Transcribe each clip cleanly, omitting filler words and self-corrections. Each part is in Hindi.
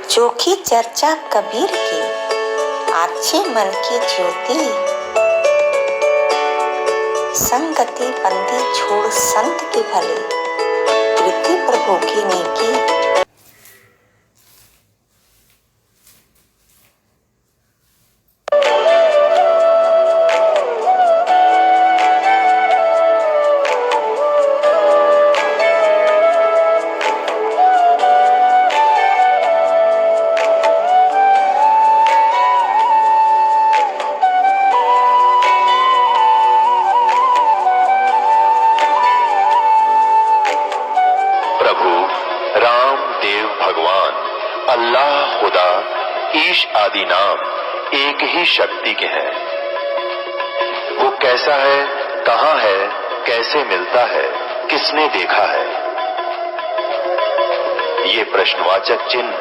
जो की चर्चा कबीर की, अच्छे मन की ज्योति, संगति बंदी छोड़ संत की भली, कृति प्रभु की नेकी। प्रभु राम देव भगवान अल्लाह खुदा ईश आदि नाम एक ही शक्ति के हैं। वो कैसा है, कहाँ है, कैसे मिलता है, किसने देखा है? ये प्रश्नवाचक चिन्ह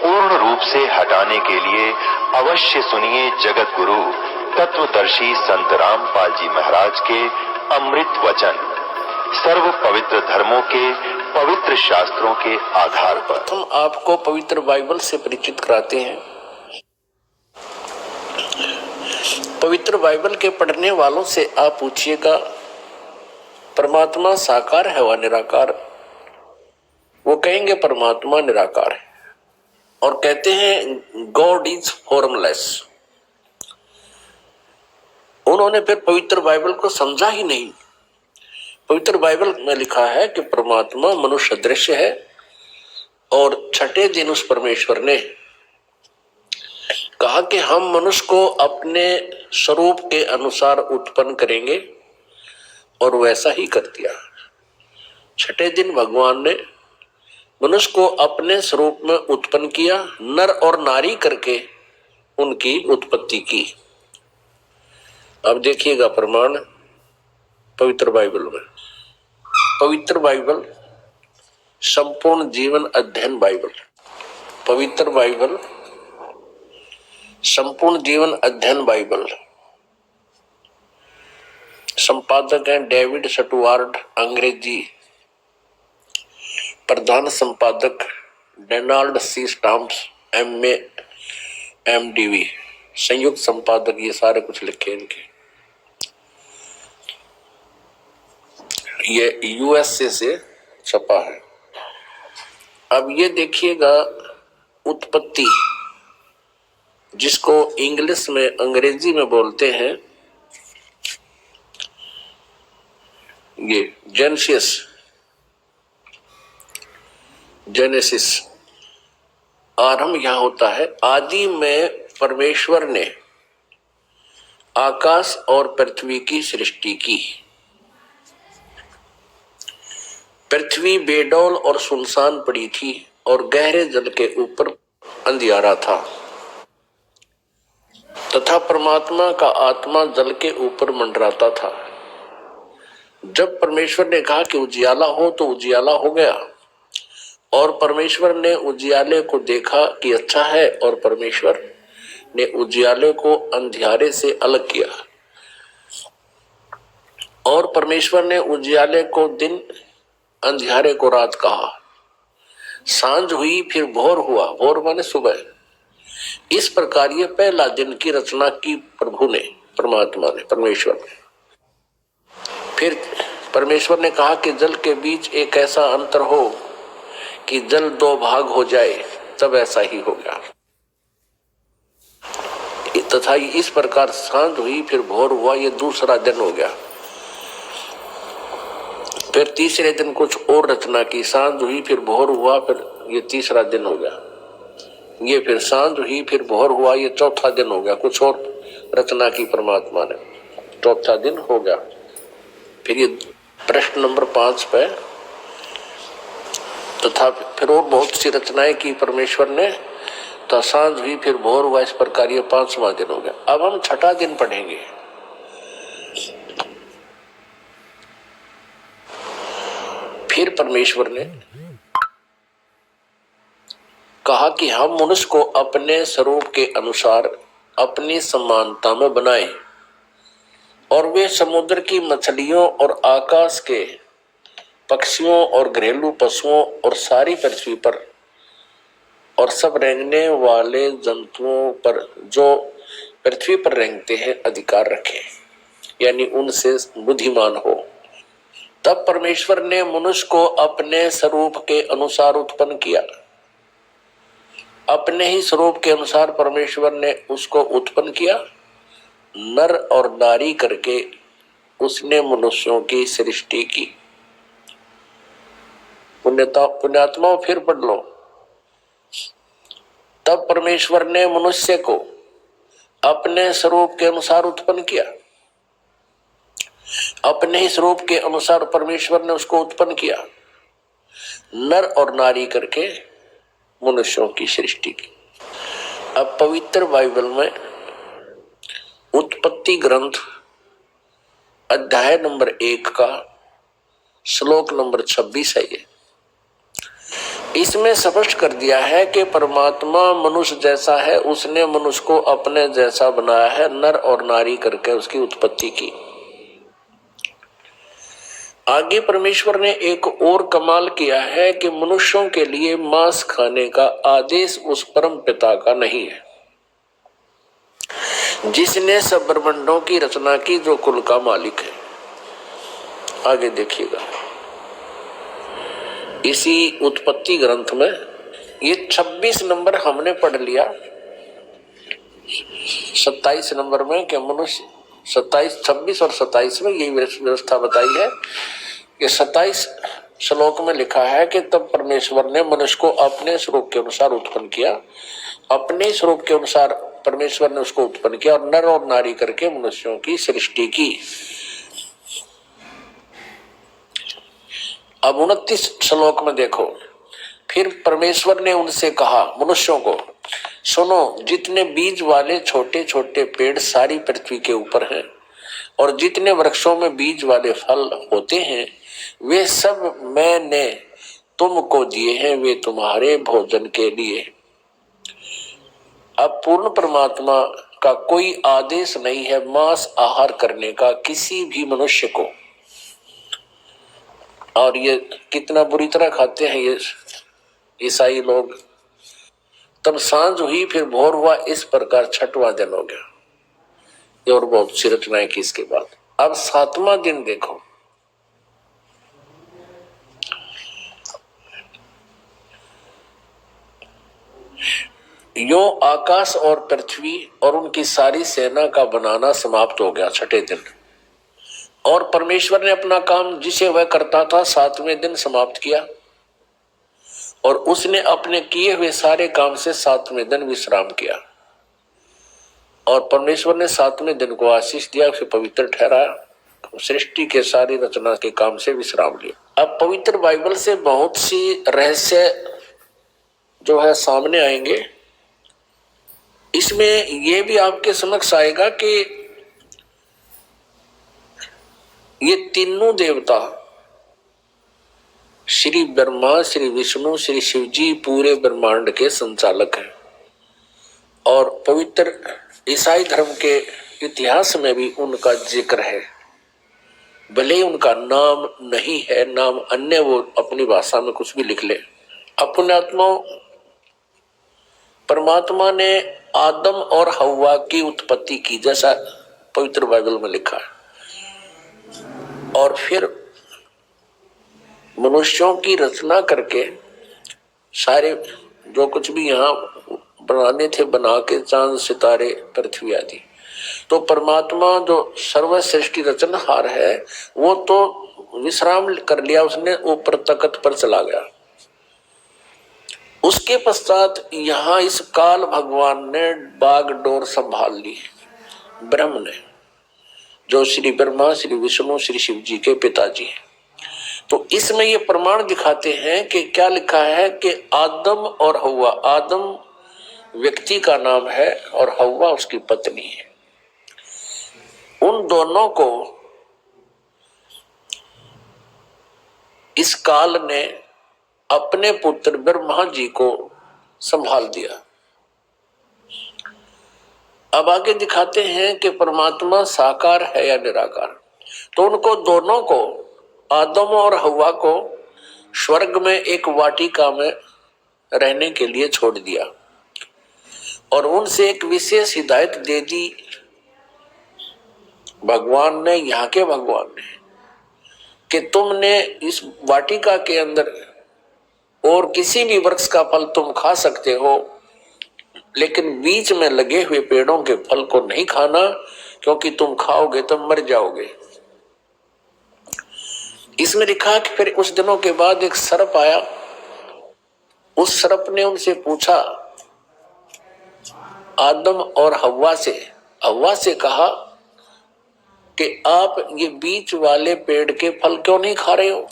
पूर्ण रूप से हटाने के लिए अवश्य सुनिए जगत गुरु तत्वदर्शी संत रामपाल जी महाराज के अमृत वचन सर्व पवित्र धर्मों के पवित्र शास्त्रों के आधार पर। हम आपको पवित्र बाइबल से परिचित कराते हैं। पवित्र बाइबल के पढ़ने वालों से आप पूछिएगा परमात्मा साकार है व निराकार? वो कहेंगे परमात्मा निराकार है और कहते हैं गॉड इज फॉर्मलेस। उन्होंने फिर पवित्र बाइबल को समझा ही नहीं। पवित्र बाइबल में लिखा है कि परमात्मा मनुष्य दृश्य है और छठे दिन उस परमेश्वर ने कहा कि हम मनुष्य को अपने स्वरूप के अनुसार उत्पन्न करेंगे और वैसा ही कर दिया। छठे दिन भगवान ने मनुष्य को अपने स्वरूप में उत्पन्न किया, नर और नारी करके उनकी उत्पत्ति की। अब देखिएगा प्रमाण पवित्र बाइबल में। पवित्र बाइबल संपूर्ण जीवन अध्ययन बाइबल। पवित्र बाइबल संपूर्ण जीवन अध्ययन बाइबल। संपादक हैं डेविड स्टुअर्ट, अंग्रेजी। प्रधान संपादक Donald C Stamps, MA MDV। संयुक्त संपादक ये सारे कुछ लिखे इनके। ये USA से छपा है। अब ये देखिएगा उत्पत्ति, जिसको इंग्लिश में अंग्रेजी में बोलते हैं ये जेनेसिस। आरंभ यहां होता है। आदि में परमेश्वर ने आकाश और पृथ्वी की सृष्टि की। पृथ्वी बेडौल और सुनसान पड़ी थी और गहरे जल के ऊपर अंधियारा था तथा परमात्मा का आत्मा जल के ऊपर मंडराता था। जब परमेश्वर ने कहा कि उजियाला हो तो उजियाला हो गया और परमेश्वर ने उजियाले को देखा कि अच्छा है और परमेश्वर ने उजियाले को अंधियारे से अलग किया और परमेश्वर ने उजियाले को दिन, अंधियारे को रात कहा। सांझ हुई फिर भोर हुआ। भोर माने सुबह। इस प्रकार ये पहला दिन की रचना की प्रभु ने, परमात्मा ने, परमेश्वर ने। फिर परमेश्वर ने कहा कि जल के बीच एक ऐसा अंतर हो कि जल दो भाग हो जाए, तब ऐसा ही हो गया। तथा इस प्रकार सांझ हुई फिर भोर हुआ, ये दूसरा दिन हो गया। फिर तीसरे दिन कुछ और रचना की। सांझ हुई फिर भोर हुआ, फिर ये तीसरा दिन हो गया। ये फिर सांझ हुई फिर भोर हुआ, ये चौथा दिन हो गया। कुछ और रचना की परमात्मा ने, चौथा दिन हो गया। फिर ये प्रश्न नंबर 5 पे तथा फिर और बहुत सी रचनाएं की परमेश्वर ने। तो सांझ हुई फिर भोर हुआ, इस प्रकार ये 5वां दिन हो गया। अब हम छठा दिन पढ़ेंगे। फिर परमेश्वर ने कहा कि हम मनुष्य को अपने स्वरूप के अनुसार अपनी समानता में बनाए और वे समुद्र की मछलियों और आकाश के पक्षियों और घरेलू पशुओं और सारी पृथ्वी पर और सब रेंगने वाले जंतुओं पर जो पृथ्वी पर रेंगते हैं अधिकार रखे, यानी उनसे बुद्धिमान हो। तब परमेश्वर ने मनुष्य को अपने स्वरूप के अनुसार उत्पन्न किया। अपने ही स्वरूप के अनुसार परमेश्वर ने उसको उत्पन्न किया, नर और नारी करके उसने मनुष्यों की सृष्टि की। पुण्यात्माओं फिर पढ़ लो। तब परमेश्वर ने मनुष्य को अपने स्वरूप के अनुसार उत्पन्न किया। अपने ही स्वरूप के अनुसार परमेश्वर ने उसको उत्पन्न किया, नर और नारी करके मनुष्यों की सृष्टि की। अब पवित्र बाइबल में उत्पत्ति ग्रंथ अध्याय नंबर 1 का श्लोक नंबर 26 है। ये इसमें स्पष्ट कर दिया है कि परमात्मा मनुष्य जैसा है, उसने मनुष्य को अपने जैसा बनाया है, नर और नारी करके उसकी उत्पत्ति की। आगे परमेश्वर ने एक और कमाल किया है कि मनुष्यों के लिए मांस खाने का आदेश उस परम पिता का नहीं है जिसने सब ब्रह्मांडों की रचना की, जो कुल का मालिक है। आगे देखिएगा, इसी उत्पत्ति ग्रंथ में ये 26 नंबर हमने पढ़ लिया। 27 नंबर में कि मनुष्य 27, 26 और 27 में यही व्यवस्था बताई है कि 27 श्लोक में लिखा है कि तब परमेश्वर ने मनुष्य को अपने स्वरूप के अनुसार उत्पन्न किया। अपने स्वरूप के अनुसार परमेश्वर ने उसको उत्पन्न किया और नर और नारी करके मनुष्यों की सृष्टि की। अब 29 श्लोक में देखो, फिर परमेश्वर ने उनसे कहा, मनुष्यों को, सुनो, जितने बीज वाले छोटे छोटे पेड़ सारी पृथ्वी के ऊपर हैं और जितने वृक्षों में बीज वाले फल होते हैं, वे सब मैंने तुमको दिए हैं, वे तुम्हारे भोजन के लिए। अब पूर्ण परमात्मा का कोई आदेश नहीं है मांस आहार करने का किसी भी मनुष्य को। और ये कितना बुरी तरह खाते हैं ये ईसाई लोग। तब सांझ हुई, फिर भोर हुआ, इस प्रकार 6वां दिन हो गया। ये और बहुत सी रचनाएं की इसके बाद। अब 7वां दिन देखो, यो आकाश और पृथ्वी और उनकी सारी सेना का बनाना समाप्त हो गया 6ठे दिन। और परमेश्वर ने अपना काम जिसे वह करता था 7वें दिन समाप्त किया और उसने अपने किए हुए सारे काम से 7वें दिन विश्राम किया। और परमेश्वर ने 7वें दिन को आशीष दिया, उसे पवित्र ठहराया, सृष्टि के सारी रचना के काम से विश्राम लिया। अब पवित्र बाइबल से बहुत सी रहस्य जो है सामने आएंगे। इसमें यह भी आपके समक्ष आएगा कि ये तीनों देवता श्री ब्रह्मा, श्री विष्णु, श्री शिव जी पूरे ब्रह्मांड के संचालक हैं। और पवित्र ईसाई धर्म के इतिहास में भी उनका जिक्र है, भले ही उनका नाम नहीं है, नाम अन्य वो अपनी भाषा में कुछ भी लिख ले। अपने आत्मा परमात्मा ने आदम और हव्वा की उत्पत्ति की, जैसा पवित्र बाइबल में लिखा है। और फिर मनुष्यों की रचना करके सारे जो कुछ भी यहाँ बनाने थे बना के, चांद सितारे पृथ्वी आदि। तो परमात्मा जो सर्वश्रेष्ठ रचनहार है वो तो विश्राम कर लिया, उसने ऊपर तख्त पर चला गया। उसके पश्चात यहाँ इस काल भगवान ने बागडोर संभाल ली, ब्रह्म ने, जो श्री ब्रह्मा, श्री विष्णु, श्री शिव जी के पिताजी हैं। तो इसमें ये प्रमाण दिखाते हैं कि क्या लिखा है कि आदम और हव्वा, आदम व्यक्ति का नाम है और हव्वा उसकी पत्नी है। उन दोनों को इस काल ने अपने पुत्र ब्रह्मा जी को संभाल दिया। अब आगे दिखाते हैं कि परमात्मा साकार है या निराकार। तो उनको दोनों को, आदम और हव्वा को, स्वर्ग में एक वाटिका में रहने के लिए छोड़ दिया और उनसे एक विशेष हिदायत दे दी भगवान ने, यहाँ के भगवान ने, कि तुमने इस वाटिका के अंदर और किसी भी वृक्ष का फल तुम खा सकते हो, लेकिन बीच में लगे हुए पेड़ों के फल को नहीं खाना, क्योंकि तुम खाओगे तो मर जाओगे। इसमें लिखा कि फिर कुछ दिनों के बाद एक सर्प आया। उस सर्प ने उनसे पूछा, आदम और हव्वा से कहा कि आप ये बीच वाले पेड़ के फल क्यों नहीं खा रहे हो?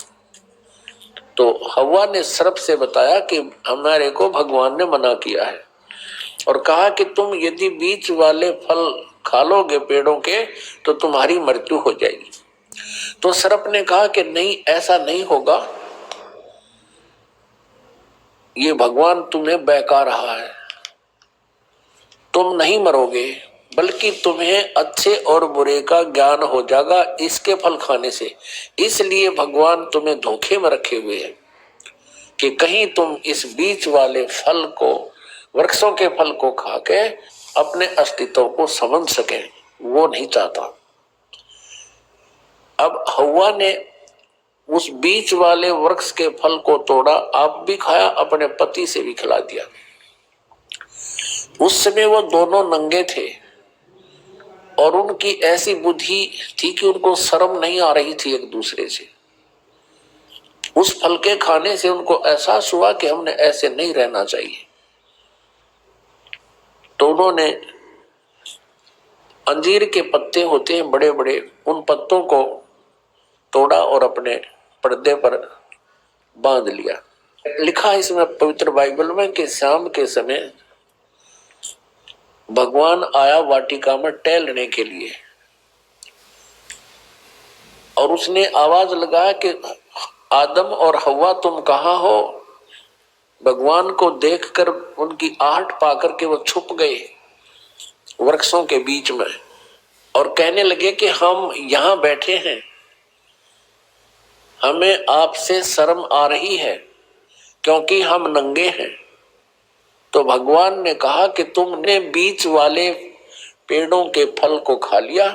तो हव्वा ने सर्प से बताया कि हमारे को भगवान ने मना किया है और कहा कि तुम यदि बीच वाले फल खा लोगे पेड़ों के तो तुम्हारी मृत्यु हो जाएगी। तो सर्प ने कहा कि नहीं, ऐसा नहीं होगा, ये भगवान तुम्हें बहका रहा है, तुम नहीं मरोगे, बल्कि तुम्हें अच्छे और बुरे का ज्ञान हो जाएगा इसके फल खाने से। इसलिए भगवान तुम्हें धोखे में रखे हुए हैं कि कहीं तुम इस बीच वाले फल को, वृक्षों के फल को खा के अपने अस्तित्व को समझ सके, वो नहीं चाहता। अब हव्वा ने उस बीच वाले वृक्ष के फल को तोड़ा, आप भी खाया, अपने पति से भी खिला दिया। उस समय वो दोनों नंगे थे और उनकी ऐसी बुद्धि थी कि उनको शर्म नहीं आ रही थी एक दूसरे से। उस फल के खाने से उनको एहसास हुआ कि हमने ऐसे नहीं रहना चाहिए। तो उन्होंने अंजीर के पत्ते होते हैं बड़े बड़े, उन पत्तों को तोड़ा और अपने पर्दे पर बांध लिया। लिखा है इसमें पवित्र बाइबल में कि शाम के समय भगवान आया वाटिका में टहलने के लिए और उसने आवाज लगाया कि आदम और हव्वा तुम कहाँ हो? भगवान को देखकर उनकी आहट पाकर के वो छुप गए वृक्षों के बीच में और कहने लगे कि हम यहाँ बैठे हैं, हमें आपसे शर्म आ रही है क्योंकि हम नंगे हैं। तो भगवान ने कहा कि तुमने बीच वाले पेड़ों के फल को खा लिया?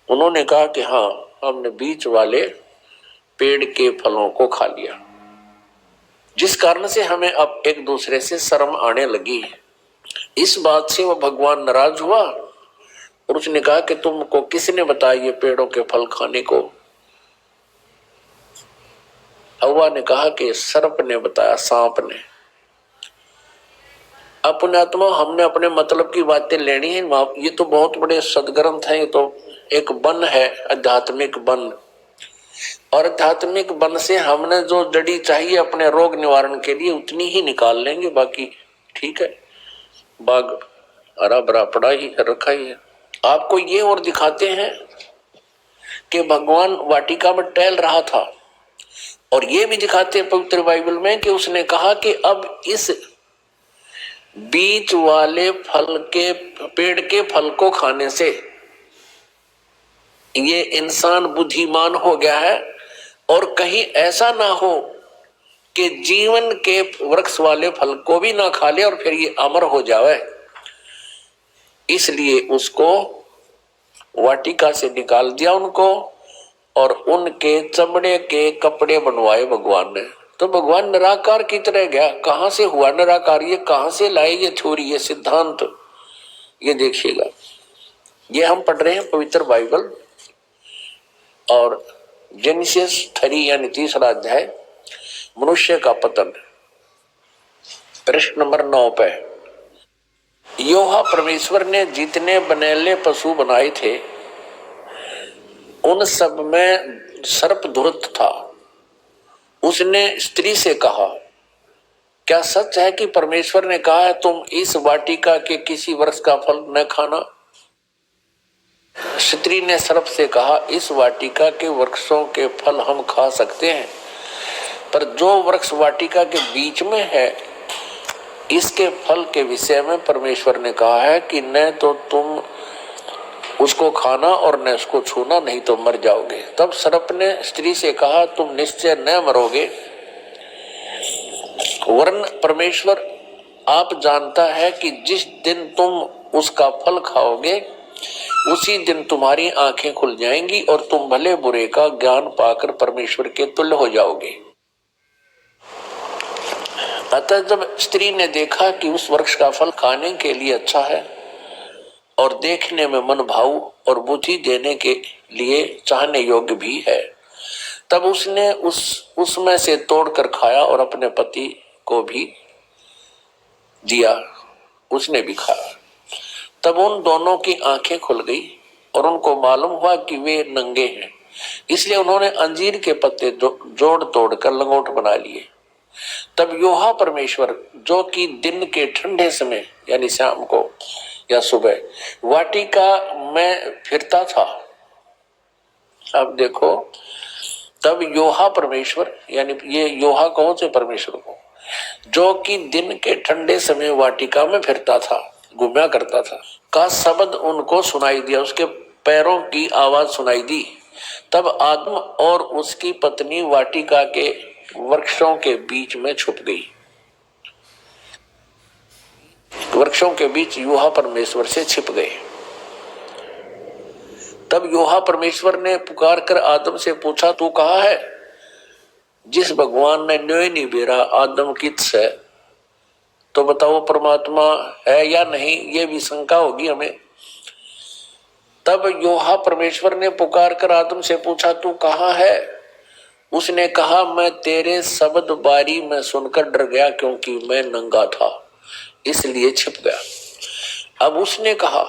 उन्होंने कहा कि हाँ, हमने बीच वाले पेड़ के फलों को खा लिया, जिस कारण से हमें अब एक दूसरे से शर्म आने लगी। इस बात से वह भगवान नाराज हुआ और उसने कहा कि तुमको किसने बताया ये पेड़ों के फल खाने को? हव्वा ने कहा कि सर्प ने बताया, सांप ने। अपने आत्मा हमने अपने मतलब की बातें लेनी है। ये तो बहुत बड़े सदग्रंथ है, ये तो एक वन है, आध्यात्मिक वन, और आध्यात्मिक वन से हमने जो जड़ी चाहिए अपने रोग निवारण के लिए उतनी ही निकाल लेंगे, बाकी ठीक है, बाग हरा भरा पड़ा ही रखा ही है। आपको ये और दिखाते हैं कि भगवान वाटिका में टहल रहा था और ये भी दिखाते हैं पवित्र बाइबल में कि उसने कहा कि अब इस बीच वाले फल के पेड़ के फल को खाने से ये इंसान बुद्धिमान हो गया है और कहीं ऐसा ना हो कि जीवन के वृक्ष वाले फल को भी ना खा ले और फिर ये अमर हो जाए। इसलिए उसको वाटिका से निकाल दिया उनको और उनके चमड़े के कपड़े बनवाए भगवान ने। तो भगवान निराकार की तरह गया। कहां से हुआ निराकार? ये कहां से लाए ये थ्योरी, ये सिद्धांत? ये देखिएगा, ये हम पढ़ रहे हैं पवित्र बाइबल और जेनेसिस 3 यानी 3रा अध्याय, मनुष्य का पतन, पृष्ठ नंबर 9 पे। योहा परमेश्वर ने जितने बनेले पशु बनाए थे उन सब में सर्प धूर्त था। उसने स्त्री से कहा, क्या सच है कि परमेश्वर ने कहा है तुम इस वाटिका के किसी वृक्ष का फल न खाना? स्त्री ने सर्प से कहा, इस वाटिका के वृक्षों के फल हम खा सकते हैं, पर जो वृक्ष वाटिका के बीच में है इसके फल के विषय में परमेश्वर ने कहा है कि न तो तुम उसको खाना और न उसको छूना, नहीं तो मर जाओगे। तब सर्प ने स्त्री से कहा, तुम निश्चय न मरोगे, वरन परमेश्वर आप जानता है कि जिस दिन तुम उसका फल खाओगे उसी दिन तुम्हारी आंखें खुल जाएंगी और तुम भले बुरे का ज्ञान पाकर परमेश्वर के तुल्य हो जाओगे। अतः जब स्त्री ने देखा कि उस वृक्ष का फल खाने के लिए अच्छा है और देखने में मन भाऊ और बुद्धि देने के लिए चाहने योग्य भी है, तब उसने उसमें से तोड़कर खाया और अपने पति को भी दिया, उसने भी खाया। तब उन दोनों की आंखें खुल गई और उनको मालूम हुआ कि वे नंगे हैं, इसलिए उन्होंने अंजीर के पत्ते जोड़ तोड़कर लंगोट बना लिए। तब योहा परमेश्वर जो कि दिन के ठंडे समय यानी शाम को या सुबह वाटिका में फिरता था, अब देखो, तब योहा परमेश्वर यानी ये योहा कौन से परमेश्वर को, जो कि दिन के ठंडे समय वाटिका में फिरता था, घूमा करता था, का शब्द उनको सुनाई दिया, उसके पैरों की आवाज सुनाई दी। तब आदम और उसकी पत्नी वाटिका के वृक्षों के बीच में छुप गई। वृक्षों के बीच योहा परमेश्वर से छिप गए। तब योहा परमेश्वर ने पुकार कर आदम से पूछा, तू कहाँ है? जिस भगवान ने न्योय नहीं बेरा आदम किस है, तो बताओ परमात्मा है या नहीं, ये भी शंका होगी हमें। तब योहा परमेश्वर ने पुकार कर आदम से पूछा, तू कहाँ है? उसने कहा, मैं तेरे शब्द बारी में सुनकर डर गया, क्योंकि मैं नंगा था इसलिए छिप गया। अब उसने कहा,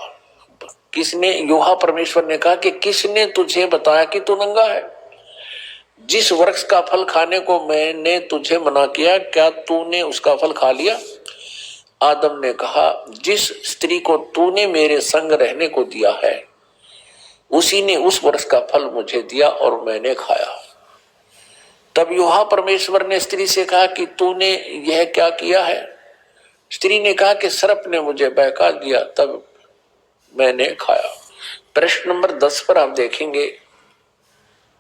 किसने? योहा परमेश्वर ने कहा कि किसने तुझे बताया कि तू नंगा है? जिस वृक्ष का फल खाने को मैंने तुझे मना किया, क्या तूने उसका फल खा लिया? आदम ने कहा, जिस स्त्री को तूने मेरे संग रहने को दिया है उसी ने उस वृक्ष का फल मुझे दिया और मैंने खाया। तब योहा परमेश्वर ने स्त्री से कहा कि तूने यह क्या किया है? स्त्री ने कहा कि सर्प ने मुझे बहका दिया, तब मैंने खाया। प्रश्न नंबर 10 पर आप देखेंगे,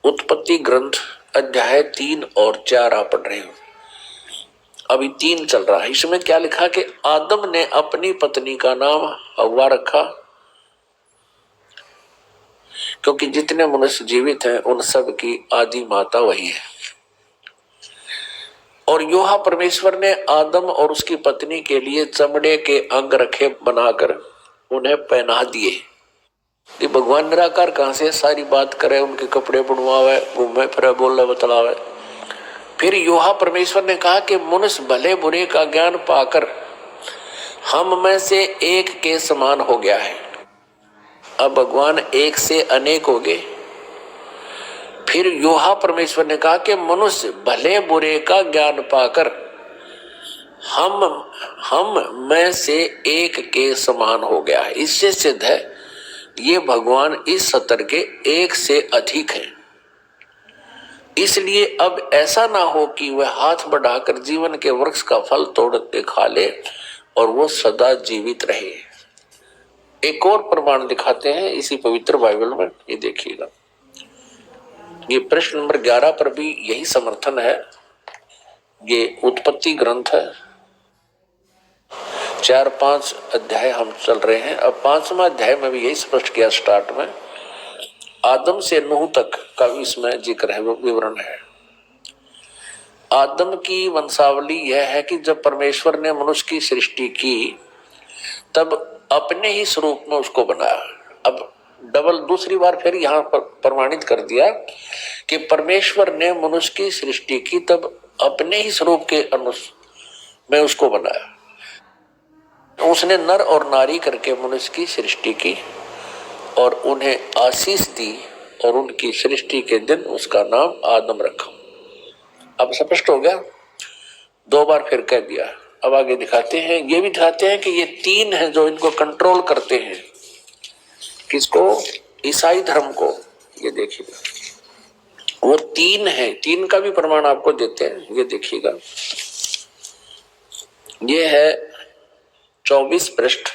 उत्पत्ति ग्रंथ अध्याय 3 और 4 आप पढ़ रहे हो, अभी 3 चल रहा है। इसमें क्या लिखा कि आदम ने अपनी पत्नी का नाम हव्वा रखा, क्योंकि जितने मनुष्य जीवित हैं उन सब की आदि माता वही है। और योहा परमेश्वर ने आदम और उसकी पत्नी के लिए चमड़े के अंग रखे बनाकर उन्हें पहना दिए। ये भगवान निराकार कहां से सारी बात करे, उनके कपड़े बुनवावे, घूमे फिरे, बोले बतलावे। फिर योहा परमेश्वर ने कहा कि मनुष्य भले बुरे का ज्ञान पाकर हम में से एक के समान हो गया है। अब भगवान एक से अनेक हो गए। फिर योहा परमेश्वर ने कहा कि मनुष्य भले बुरे का ज्ञान पाकर हम में से एक के समान हो गया है। इससे सिद्ध है ये भगवान इस सतर के एक से अधिक है। इसलिए अब ऐसा ना हो कि वह हाथ बढ़ाकर जीवन के वृक्ष का फल तोड़ते खा ले और वो सदा जीवित रहे। एक और प्रमाण दिखाते हैं इसी पवित्र बाइबल में, ये देखिएगा। ये प्रश्न नंबर 11 पर भी यही समर्थन है। ये उत्पत्ति ग्रंथ है, 4-5 अध्याय हम चल रहे हैं। अब 5वां अध्याय में भी यही स्पष्ट किया, स्टार्ट में आदम से नूह तक का इसमें जिक्र है, विवरण है। आदम की वंशावली यह है कि जब परमेश्वर ने मनुष्य की सृष्टि की तब अपने ही स्वरूप में उसको बनाया। अब डबल दूसरी बार फिर यहाँ पर प्रमाणित कर दिया कि परमेश्वर ने मनुष्य की सृष्टि की तब अपने ही स्वरूप के अनुसार में उसको बनाया। उसने नर और नारी करके मनुष्य की सृष्टि की और उन्हें आशीष दी और उनकी सृष्टि के दिन उसका नाम आदम रखा। अब स्पष्ट हो गया, 2 बार फिर कह दिया। अब आगे दिखाते हैं, ये भी दिखाते हैं कि ये 3 हैं जो इनको कंट्रोल करते हैं। किसको? ईसाई धर्म को। ये देखिएगा, वो 3 है, 3 का भी प्रमाण आपको देते हैं। ये देखिएगा, ये है 24 पृष्ठ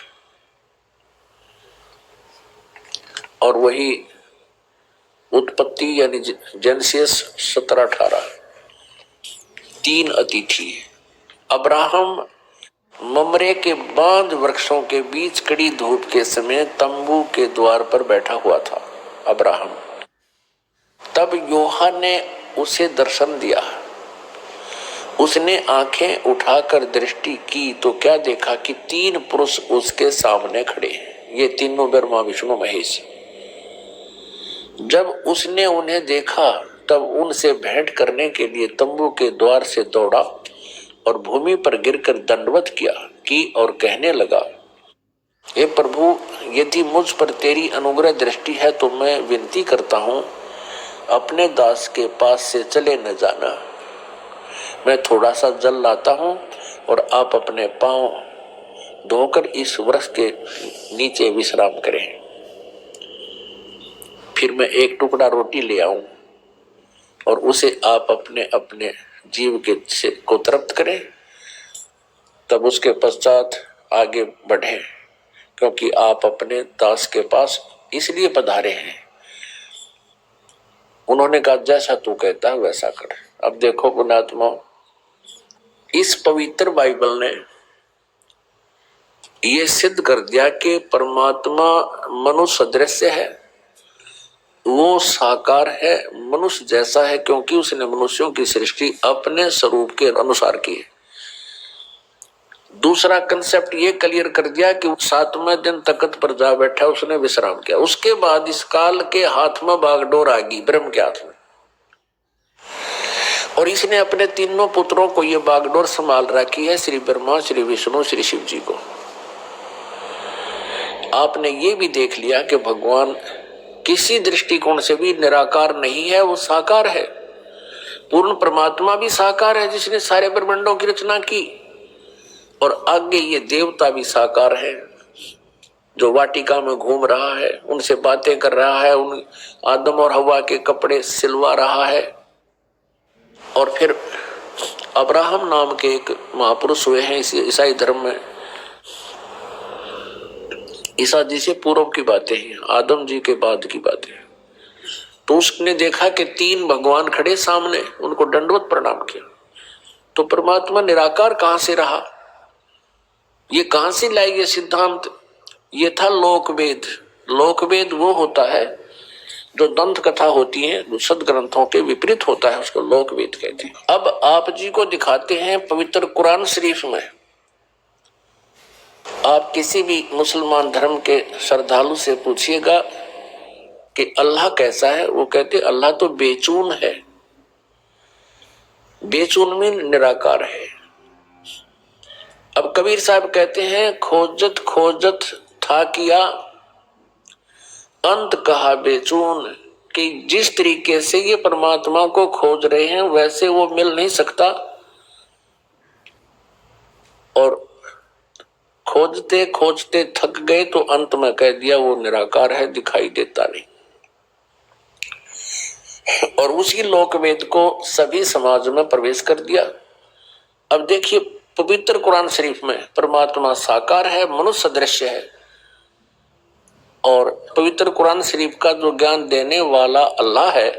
और वही उत्पत्ति यानी जेनेसिस 17-18। 3 अतिथि अब्राहम ममरे के बांध वृक्षों के बीच कड़ी धूप के समय तंबू के द्वार पर बैठा हुआ था अब्राहम। तब यूहन्ना ने उसे दर्शन दिया। उसने आंखें उठाकर दृष्टि की तो क्या देखा कि 3 पुरुष उसके सामने खड़े हैं। ये तीनों ब्रह्मा विष्णु महेश। जब उसने उन्हें देखा तब उनसे भेंट करने के लिए तंबू के द्वार से दौड़ा और भूमि पर गिरकर दंडवत किया और कहने लगा, हे प्रभु, यदि मुझ पर तेरी अनुग्रह दृष्टि है तो मैं विनती करता हूं, अपने दास के पास से चले न जाना। मैं थोड़ा सा जल लाता हूं और आप अपने पांव धोकर इस वृक्ष के नीचे विश्राम करें। फिर मैं एक टुकड़ा रोटी ले आऊं और उसे आप अपने अपने जीव के को तृप्त करें, तब उसके पश्चात आगे बढ़े, क्योंकि आप अपने दास के पास इसलिए पधारे हैं। उन्होंने कहा, जैसा तू कहता है वैसा कर। अब देखो पुण्यात्मा, इस पवित्र बाइबल ने ये सिद्ध कर दिया कि परमात्मा मनुष्य सदृश है, वो साकार है, मनुष्य जैसा है, क्योंकि उसने मनुष्यों की सृष्टि अपने स्वरूप के अनुसार की है। दूसरा कंसेप्ट ये क्लियर कर दिया कि 7वें दिन तख्त पर जा बैठा, उसने विश्राम किया। उसके बाद इस काल के हाथ में बागडोर आ गई, ब्रह्म के हाथ में, और इसने अपने तीनों पुत्रों को ये बागडोर संभाल रखी है, श्री ब्रह्मा, श्री विष्णु, श्री शिव जी को। आपने ये भी देख लिया कि भगवान किसी दृष्टिकोण से भी निराकार नहीं है, वो साकार है। पूर्ण परमात्मा भी साकार है जिसने सारे ब्रह्मांडों की रचना की, और आगे ये देवता भी साकार है जो वाटिका में घूम रहा है, उनसे बातें कर रहा है, उन आदम और हवा के कपड़े सिलवा रहा है। और फिर अब्राहम नाम के एक महापुरुष हुए हैं इस ईसाई धर्म में। ईसा जी से पूर्व की बातें हैं, आदम जी के बाद की बातें। तो उसने देखा कि 3 भगवान खड़े सामने, उनको दंडवत प्रणाम किया। तो परमात्मा निराकार कहां से रहा, ये कहां से लाई ये सिद्धांत? ये था लोकवेद। लोकवेद वो होता है जो दंत कथा होती है, जो सदग्रंथों के विपरीत होता है, उसको लोकवेद कहते हैं। अब आप जी को दिखाते हैं पवित्र कुरान शरीफ में। आप किसी भी मुसलमान धर्म के श्रद्धालु से पूछिएगा कि अल्लाह कैसा है, वो कहते अल्लाह तो बेचून है। बेचून में निराकार है। अब कबीर साहब कहते हैं, खोजत खोजत था किया, अंत कहा बेचून, कि जिस तरीके से ये परमात्मा को खोज रहे हैं वैसे वो मिल नहीं सकता, और खोजते खोजते थक गए तो अंत में कह दिया वो निराकार है, दिखाई देता नहीं। और उसी लोकवेद को सभी समाज में प्रवेश कर दिया। अब देखिए पवित्र कुरान शरीफ में परमात्मा साकार है, मनुष्य सदृश्य है, और पवित्र कुरान शरीफ का जो ज्ञान देने वाला अल्लाह है,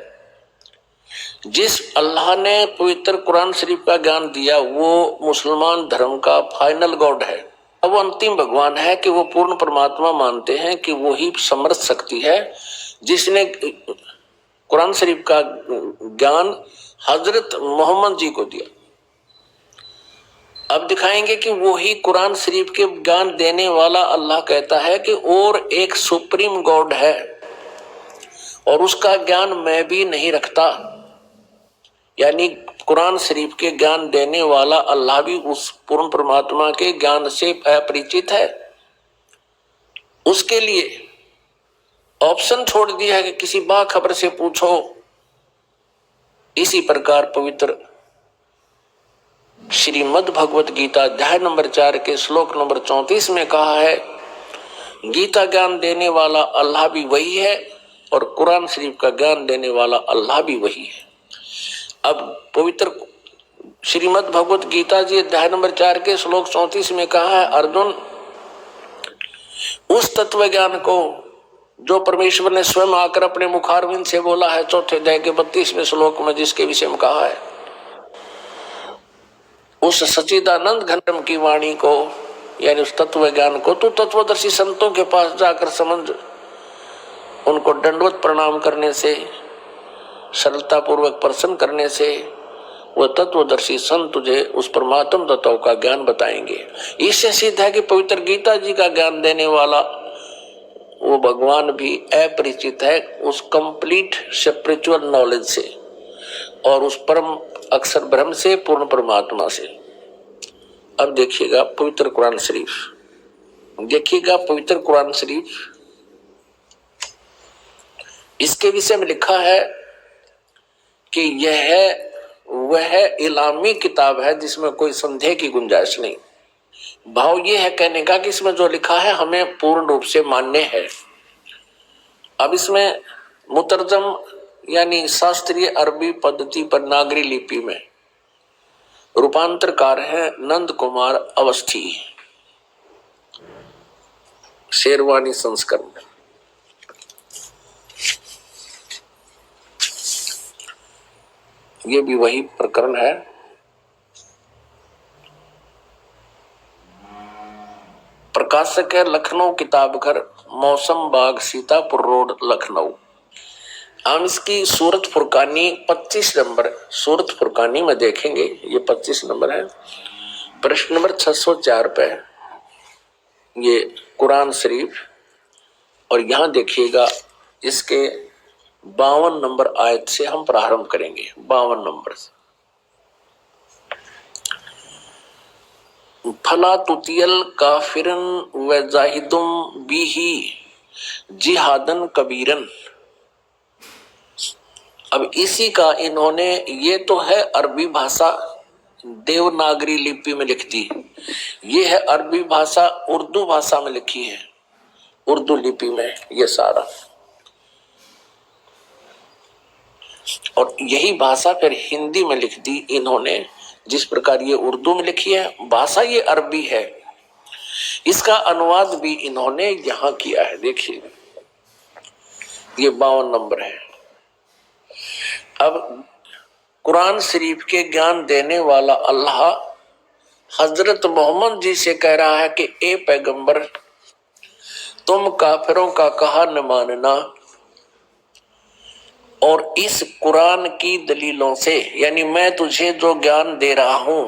जिस अल्लाह ने पवित्र कुरान शरीफ का ज्ञान दिया वो मुसलमान धर्म का फाइनल गॉड है। अब वो अंतिम भगवान है कि वो पूर्ण परमात्मा मानते हैं कि वो ही समर्थ शक्ति है जिसने कुरान शरीफ का ज्ञान हजरत मोहम्मद जी को दिया। अब दिखाएंगे कि वो ही कुरान शरीफ के ज्ञान देने वाला अल्लाह कहता है कि और एक सुप्रीम गॉड है, और उसका ज्ञान मैं भी नहीं रखता। यानी कुरान शरीफ के ज्ञान देने वाला अल्लाह भी उस पूर्ण परमात्मा के ज्ञान से अपरिचित है। उसके लिए ऑप्शन छोड़ दिया है कि किसी बाखबर से पूछो। इसी प्रकार पवित्र श्रीमद् भगवत गीता अध्याय नंबर 4 के श्लोक नंबर 34 में कहा है, गीता ज्ञान देने वाला अल्लाह भी वही है और कुरान शरीफ का ज्ञान देने वाला अल्लाह भी वही है। अब पवित्र श्रीमद् भगवत गीता जी अध्याय नंबर 4 के श्लोक 34 में कहा है, अर्जुन, उस तत्व ज्ञान को जो परमेश्वर ने स्वयं आकर अपने मुखारविंद से बोला है, चौथे अध्याय के 32वें श्लोक में जिसके विषय में कहा है, उस सच्चिदानंद घनम की वाणी को यानी उस तत्व ज्ञान को तू तत्वदर्शी संतों के पास जाकर समझ। उनको दंडवत प्रणाम करने से, सरलता पूर्वक प्रसन्न करने से वह तत्वदर्शी संत तुझे उस परमात्म तत्व का ज्ञान बताएंगे। इससे सिद्ध है कि पवित्र गीता जी का ज्ञान देने वाला वो भगवान भी अपरिचित है उस कंप्लीट स्पिरिचुअल नॉलेज से और उस परम अक्षर ब्रह्म से, पूर्ण परमात्मा से। अब देखिएगा पवित्र कुरान शरीफ, देखिएगा पवित्र कुरान शरीफ, इसके विषय में लिखा है कि यह वह इलामी किताब है जिसमें कोई संदेह की गुंजाइश नहीं। भाव यह है कहने का कि इसमें जो लिखा है हमें पूर्ण रूप से मान्य है। अब इसमें मुतरजम यानी शास्त्रीय अरबी पद्धति पर नागरी लिपि में रूपांतरकार है नंद कुमार अवस्थी, शेरवानी संस्करण। ये भी वही प्रकरण है। प्रकाशक है लखनऊ किताब घर, मौसम बाग, सीतापुर रोड, लखनऊ। हम इसकी सूरत फुरकानी 25 नंबर सूरत फुरकानी में देखेंगे। ये 25 नंबर है, प्रश्न नंबर 604 पे ये कुरान शरीफ। और यहां देखिएगा इसके 52 नंबर आयत से हम प्रारंभ करेंगे। 52 नंबर से फला तुतियल काफिरन व जाहिदुम बिही जिहादन कबीरन। अब इसी का इन्होंने, ये तो है अरबी भाषा देवनागरी लिपि में लिख दी, ये है अरबी भाषा उर्दू भाषा में लिखी है, उर्दू लिपि में ये सारा। और यही भाषा फिर हिंदी में लिख दी इन्होंने, जिस प्रकार ये उर्दू में लिखी है। भाषा ये अरबी है, इसका अनुवाद भी इन्होंने यहां किया है। देखिए ये 52 नंबर है। अब कुरान शरीफ के ज्ञान देने वाला अल्लाह हजरत मोहम्मद जी से कह रहा है कि ए पैगंबर, तुम काफिरों का कहा न मानना और इस कुरान की दलीलों से, यानी मैं तुझे जो ज्ञान दे रहा हूं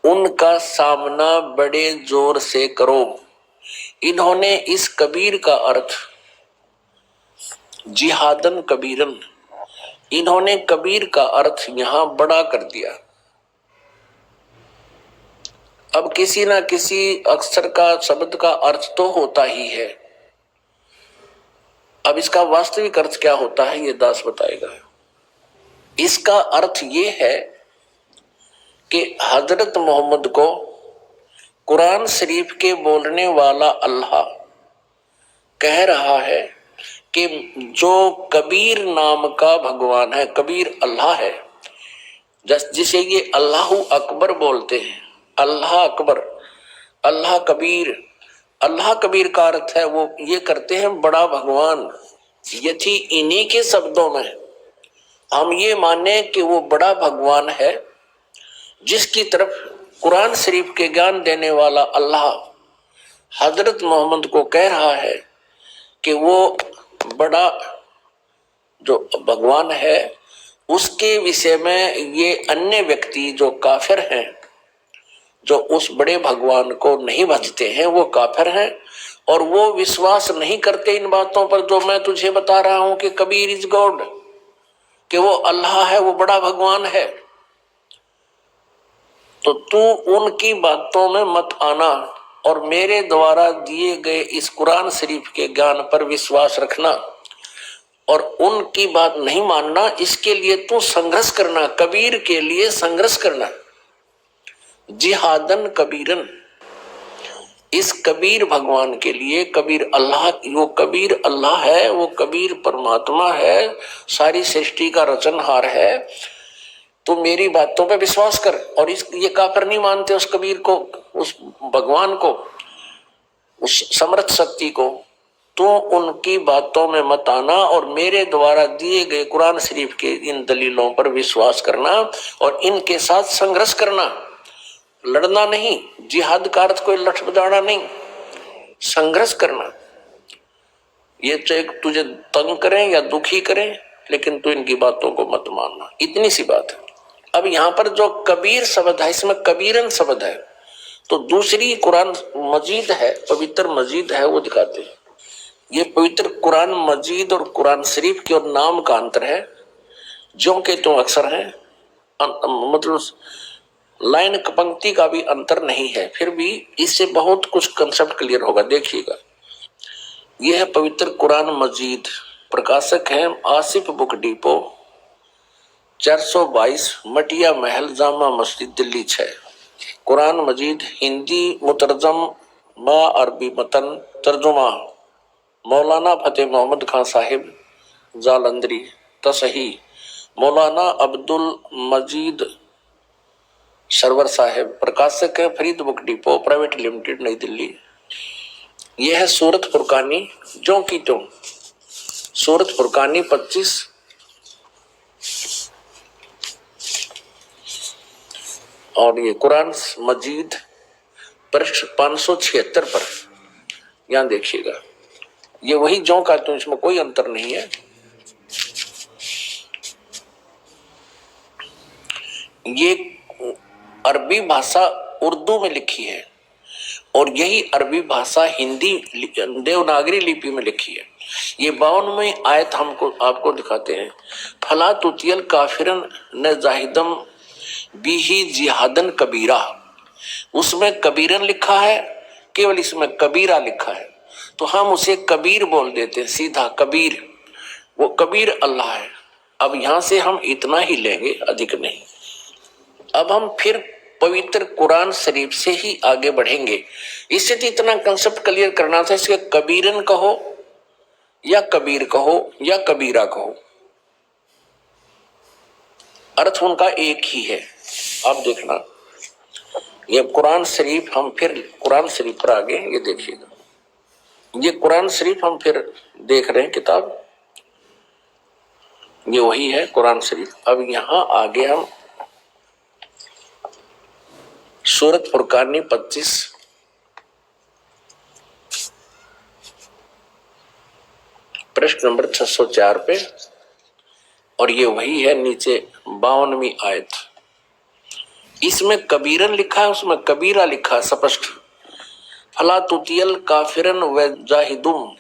उनका सामना बड़े जोर से करो। इन्होंने इस कबीर का अर्थ जिहादन कबीरन, इन्होंने कबीर का अर्थ यहां बड़ा कर दिया। अब किसी ना किसी अक्षर का, शब्द का अर्थ तो होता ही है। अब इसका वास्तविक अर्थ क्या होता है ये दास बताएगा। इसका अर्थ ये है कि हजरत मोहम्मद को कुरान शरीफ के बोलने वाला अल्लाह कह रहा है कि जो कबीर नाम का भगवान है, कबीर अल्लाह है, जिसे ये अल्लाह अकबर बोलते हैं, अल्लाह अकबर, अल्लाह कबीर। अल्लाह कबीर का अर्थ है वो ये करते हैं बड़ा भगवान। यदि इन्हीं के शब्दों में हम ये माने कि वो बड़ा भगवान है, जिसकी तरफ कुरान शरीफ के ज्ञान देने वाला अल्लाह हजरत मोहम्मद को कह रहा है कि वो बड़ा जो भगवान है, उसके विषय में ये अन्य व्यक्ति जो काफिर हैं, जो उस बड़े भगवान को नहीं भजते हैं, वो काफिर हैं और वो विश्वास नहीं करते इन बातों पर जो मैं तुझे बता रहा हूं कि कबीर इज गॉड, कि वो अल्लाह है, वो बड़ा भगवान है। तो तू उनकी बातों में मत आना और मेरे द्वारा दिए गए इस कुरान शरीफ के ज्ञान पर विश्वास रखना और उनकी बात नहीं मानना। इसके लिए तू संघर्ष करना, कबीर के लिए संघर्ष करना। जिहादन कबीरन, इस कबीर भगवान के लिए, कबीर अल्लाह, वो कबीर अल्लाह है, वो कबीर परमात्मा है, सारी सृष्टि का रचनहार है। तो मेरी बातों पे विश्वास कर। और ये काफिर नहीं मानते उस कबीर को, उस भगवान को, उस समर्थ शक्ति को, तो उनकी बातों में मत आना और मेरे द्वारा दिए गए कुरान शरीफ के इन दलीलों पर विश्वास करना और इनके साथ संघर्ष करना। लड़ना नहीं, जिहाद का अर्थ कोई लठ बजाना नहीं, संघर्ष करना। ये चाहे तुझे तंग करें या दुखी करें, लेकिन तू इनकी बातों को मत मानना, इतनी सी बात है। अब यहां पर जो कबीर शब्द है, इसमें कबीरन शब्द है, तो दूसरी कुरान मजीद है, पवित्र मजीद है, वो दिखाते हैं। ये पवित्र कुरान मजीद और कुरान शरीफ के और नाम का अंतर है, जो के तो अक्सर है, मतलब लाइन पंक्ति का भी अंतर नहीं है, फिर भी इससे बहुत कुछ कंसेप्ट क्लियर होगा, देखिएगा। यह है पवित्र कुरान मजीद, प्रकाशक है आसिफ बुक डिपो, 422 मटिया महल, जामा मस्जिद, दिल्ली 6। कुरान मजीद हिंदी मुतरजम मा अरबी मतन, तर्जुमा मौलाना फतेह मोहम्मद खान साहिब जालंधरी, तसही मौलाना अब्दुल मजीद सरवर साहिब, प्रकाशक है Farid book depot private limited, नई दिल्ली। यह है सूरत फुरकानी, जो की त्यों, सूरत फुरकानी 25 और ये कुरान मजीद पृष्ठ 576 पर, यहां देखिएगा। ये वही जो का त्यों, इसमें कोई अंतर नहीं है। ये अरबी भाषा उर्दू में लिखी है और यही अरबी भाषा हिंदी देवनागरी लिपि में लिखी है। ये 52वें आयत हमको आपको दिखाते हैं। फला तुतियल काफिरन न जाहिदम बिही जिहादन कबीरा, उसमें कबीरन लिखा है, केवल इसमें कबीरा लिखा है, तो हम उसे कबीर बोल देते हैं, सीधा कबीर। वो कबीर अल्लाह है। अब यहां से हम इतना ही लेंगे, अधिक नहीं। अब हम फिर पवित्र कुरान शरीफ से ही आगे बढ़ेंगे। इससे तो इतना कंसेप्ट क्लियर करना था, इसके कबीरन कहो या कबीर कहो या कबीरा कहो, अर्थ उनका एक ही है। आप देखना, ये कुरान शरीफ, हम फिर कुरान शरीफ पर आगे, ये देखिएगा, ये कुरान शरीफ हम फिर देख रहे हैं किताब, ये वही है कुरान शरीफ। अब यहां आगे हम सूरत फुरकानी 25 पृष्ठ नंबर 604 पे, और ये वही है नीचे 52वीं आयत। इसमें कबीरन लिखा है, उसमें कबीरा लिखा है स्पष्ट। फला तुतियल काफिरन व जाहिदुम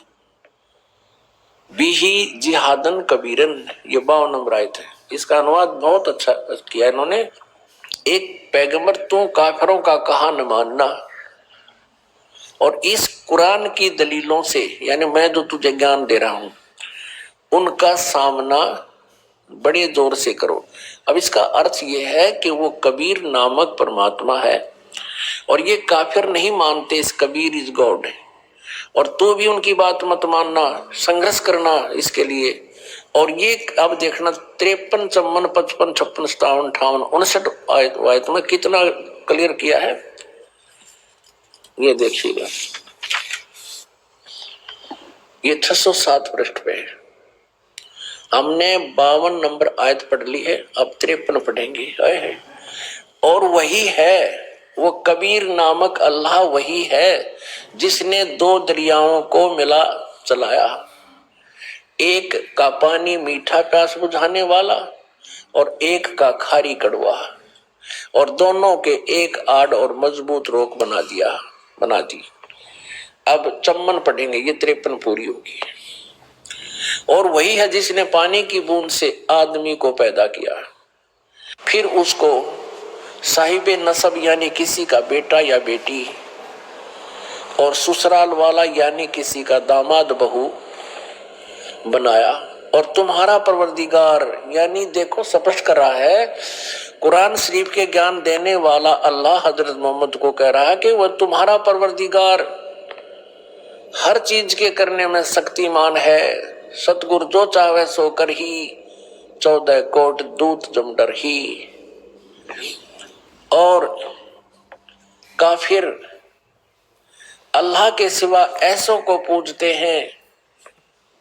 बिही जिहादन कबीरन, ये 52 नंबर आयत है। इसका अनुवाद बहुत अच्छा किया इन्होंने। एक पैगंबर तू काफिरों का कहा न मानना, और इस कुरान की दलीलों से, यानी मैं जो तुझे ज्ञान दे रहा हूं, उनका सामना बड़े जोर से करो। अब इसका अर्थ यह है कि वो कबीर नामक परमात्मा है और ये काफिर नहीं मानते इस कबीर इज गॉड, और तू भी उनकी बात मत मानना, संघर्ष करना इसके लिए। और ये अब देखना 53, 54, 55, 56, 57, 58, 59 आयत में कितना क्लियर किया है, ये देखिएगा। ये 607 पृष्ठ पे है। हमने 52 नंबर आयत पढ़ ली है, अब 53 पढ़ेंगे। और वही है वो कबीर नामक अल्लाह, वही है जिसने 2 दरियाओं को मिला चलाया, एक का पानी मीठा प्यास बुझाने वाला और एक का खारी कड़वा, और दोनों के एक आड़ और मजबूत रोक बना दी। अब 54 पढ़ेंगे, ये 53 पूरी होगी। और वही है जिसने पानी की बूंद से आदमी को पैदा किया, फिर उसको साहिबे नसब यानी किसी का बेटा या बेटी, और ससुराल वाला यानी किसी का दामाद बहू बनाया, और तुम्हारा परवरदिगार, यानी देखो स्पष्ट कर रहा है, कुरान शरीफ के ज्ञान देने वाला अल्लाह हजरत मोहम्मद को कह रहा है कि वह तुम्हारा परवरदिगार हर चीज के करने में शक्तिमान है, सतगुरु जो चाहे सो कर ही, 14 कोट दूत जमडर ही। और काफिर अल्लाह के सिवा ऐसों को पूजते हैं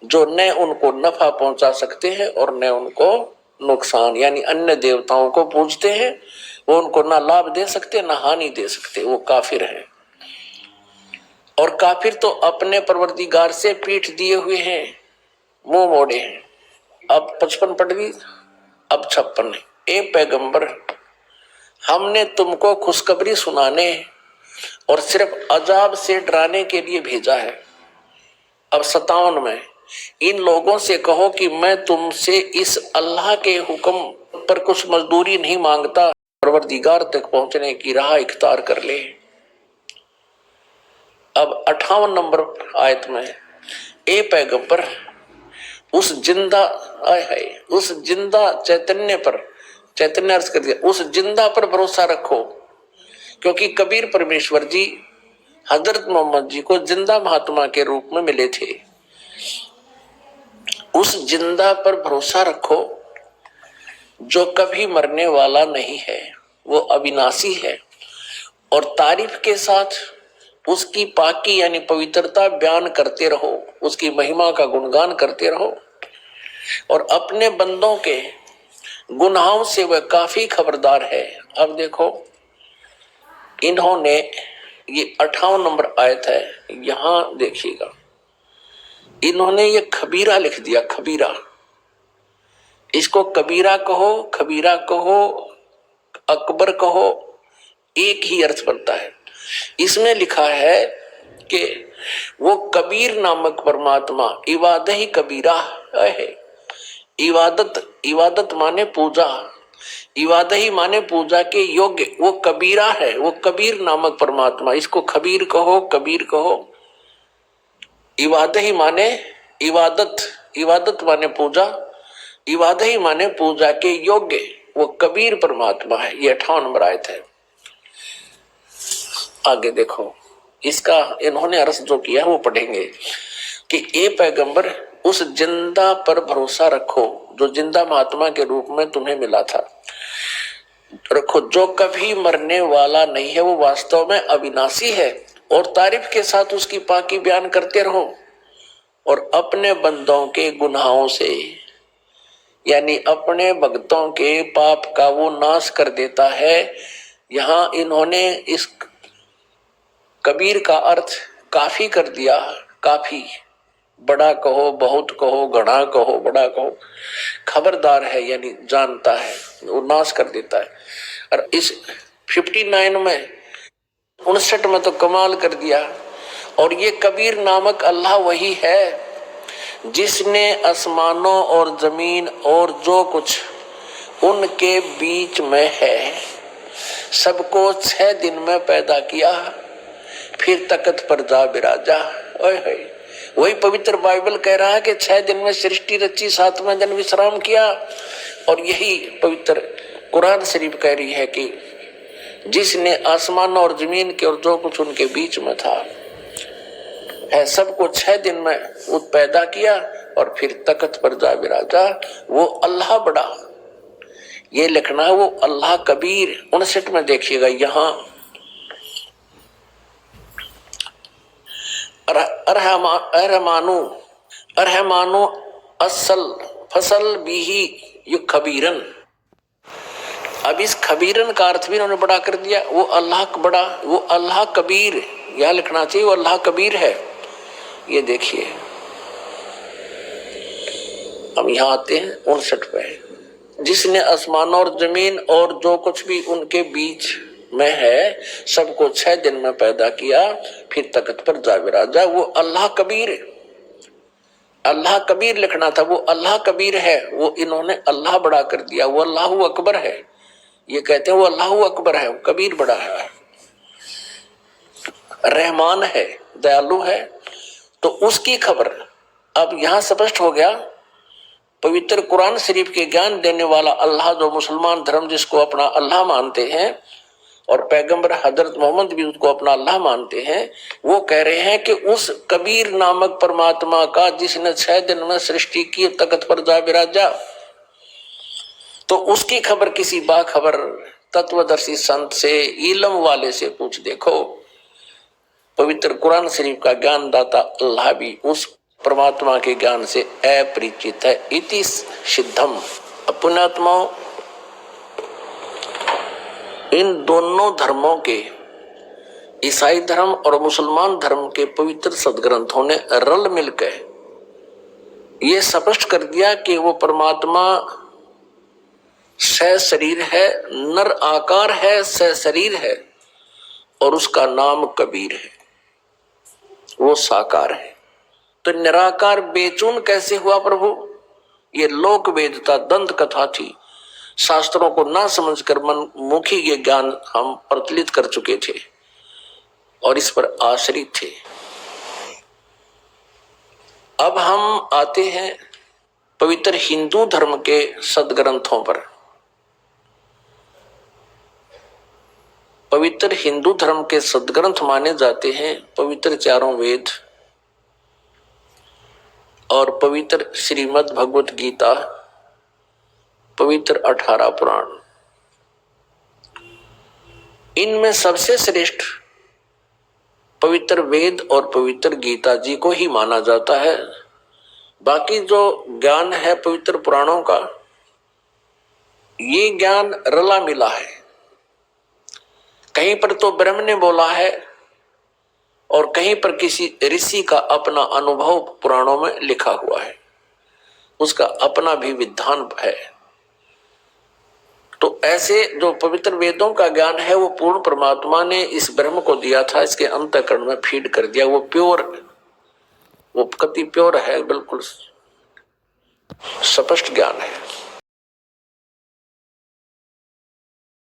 जो न उनको नफा पहुंचा सकते हैं और न उनको नुकसान, यानी अन्य देवताओं को पूजते हैं, वो उनको ना लाभ दे सकते ना हानि दे सकते, वो काफिर हैं। और काफिर तो अपने परवरदिगार से पीठ दिए हुए हैं, मुंह मोड़े हैं। अब 55 पढ़ दी, अब 56। ए पैगंबर, हमने तुमको खुशखबरी सुनाने और सिर्फ अजाब से डराने के लिए भेजा है। अब 57 में, इन लोगों से कहो कि मैं तुमसे इस अल्लाह के हुक्म पर कुछ मजदूरी नहीं मांगता, परवरदिगार तक पहुंचने की राह इख्तियार कर ले। अब 58 नंबर आयत में, ए पैगंबर, उस जिंदा उस जिंदा चैतन्य पर, चैतन्य अर्थ कर दिया, उस जिंदा पर भरोसा रखो, क्योंकि कबीर परमेश्वर जी हजरत मोहम्मद जी को जिंदा महात्मा के रूप में मिले थे। उस जिंदा पर भरोसा रखो जो कभी मरने वाला नहीं है, वो अविनाशी है, और तारीफ के साथ उसकी पाकी यानी पवित्रता बयान करते रहो, उसकी महिमा का गुणगान करते रहो, और अपने बंदों के गुनाहों से वह काफी खबरदार है। अब देखो, इन्होंने ये 58 नंबर आयत है, यहां देखिएगा, इन्होंने ये खबीरा लिख दिया। खबीरा, इसको कबीरा कहो, खबीरा कहो, अकबर कहो, एक ही अर्थ बनता है। इसमें लिखा है कि वो कबीर नामक परमात्मा इबादत ही कबीरा है। इबादत माने पूजा, इबादत ही माने पूजा के योग्य, वो कबीरा है, वो कबीर नामक परमात्मा। इसको खबीर कहो, कबीर कहो। इबादत ही माने इबादत माने पूजा, इबादत ही माने पूजा के योग्य, वो कबीर परमात्मा है। ये 58 नंबर आयत है। आगे देखो, इसका इन्होंने अर्थ जो किया वो पढ़ेंगे कि ए पैगंबर, उस जिंदा पर भरोसा रखो जो जिंदा महात्मा के रूप में तुम्हें मिला था, रखो, जो कभी मरने वाला नहीं है, वो वास्तव में अविनाशी है, और तारीफ के साथ उसकी पाकी बयान करते रहो, और अपने बंदों के गुनाहों से यानी अपने भक्तों के पाप का वो नाश कर देता है। यहां इन्होंने इस कबीर का अर्थ काफी कर दिया। काफी, बड़ा कहो, बहुत कहो, घना कहो, बड़ा कहो, खबरदार है यानी जानता है, वो नाश कर देता है। और इस 59 में 59 में तो कमाल कर दिया। और ये कबीर नामक अल्लाह वही है जिसने आसमानों और जमीन और जो कुछ उनके बीच में है सबको 6 दिन में पैदा किया, फिर तख्त पर जा बिराजा। वही पवित्र बाइबल कह रहा है कि 6 दिन में सृष्टि रची, 7वें दिन विश्राम किया। और यही पवित्र कुरान शरीफ कह रही है कि जिसने आसमान और जमीन के और जो कुछ उनके बीच में था है सबको 6 दिन में वो पैदा किया और फिर तख्त पर जा बिराजा। वो अल्लाह बड़ा, ये लिखना है, वो अल्लाह कबीर। 59 में देखिएगा, यहाँ रहमानो असल फसल भी यु खबीरन। अब इस खबीरन का अर्थ भी उन्होंने बड़ा कर दिया। वो अल्लाह बड़ा, वो अल्लाह कबीर, यह लिखना चाहिए वो अल्लाह कबीर है। ये देखिए, हम यहाँ आते हैं 59 पे, जिसने आसमान और जमीन और जो कुछ भी उनके बीच में है सबको 6 दिन में पैदा किया, फिर तख्त पर जा बिराजा। वो अल्लाह कबीर, अल्लाह कबीर लिखना था, वो अल्लाह कबीर है। वो इन्होंने अल्लाह बड़ा कर दिया, वो अल्लाह अकबर है। ये कहते हैं वो अल्लाह अकबर है, वो कबीर बड़ा है। रहमान है, दयालु है, तो उसकी खबर अब यहां स्पष्ट हो गया। पवित्र कुरान शरीफ के ज्ञान देने वाला अल्लाह, जो मुसलमान धर्म जिसको अपना अल्लाह मानते हैं, और पैगंबर हजरत मोहम्मद भी उसको अपना अल्लाह मानते हैं, वो कह रहे हैं कि उस कबीर नामक परमात्मा का जिसने 6 दिन में सृष्टि की, तख्त पर जा बिराजा, तो उसकी खबर किसी बाखबर तत्वदर्शी संत से, इल्म वाले से पूछ देखो। पवित्र कुरान शरीफ का ज्ञान दाता अल्लाह भी उस परमात्मा के ज्ञान से अपरिचित है। इति सिद्धम। पुण्यात्माओं, इन दोनों धर्मों के, ईसाई धर्म और मुसलमान धर्म के पवित्र सदग्रंथों ने रल मिलकर ये स्पष्ट कर दिया कि वो परमात्मा सशरीर है, नर आकार है, सशरीर है, और उसका नाम कबीर है, वो साकार है। तो निराकार बेचून कैसे हुआ प्रभु? ये लोक वेदता दंत कथा थी। शास्त्रों को ना समझकर मन मुखी ये ज्ञान हम प्रचलित कर चुके थे और इस पर आश्रित थे। अब हम आते हैं पवित्र हिंदू धर्म के सदग्रंथों पर। पवित्र हिंदू धर्म के सदग्रंथ माने जाते हैं पवित्र चारों वेद और पवित्र श्रीमद् भगवत गीता, पवित्र 18 पुराण। इनमें सबसे श्रेष्ठ पवित्र वेद और पवित्र गीता जी को ही माना जाता है। बाकी जो ज्ञान है पवित्र पुराणों का, ये ज्ञान रला मिला है। कहीं पर तो ब्रह्म ने बोला है और कहीं पर किसी ऋषि का अपना अनुभव पुराणों में लिखा हुआ है, उसका अपना भी विधान है। तो ऐसे जो पवित्र वेदों का ज्ञान है वो पूर्ण परमात्मा ने इस ब्रह्म को दिया था, इसके अंतःकरण में फीड कर दिया। वो प्योर, वो कति प्योर है, बिल्कुल स्पष्ट ज्ञान है।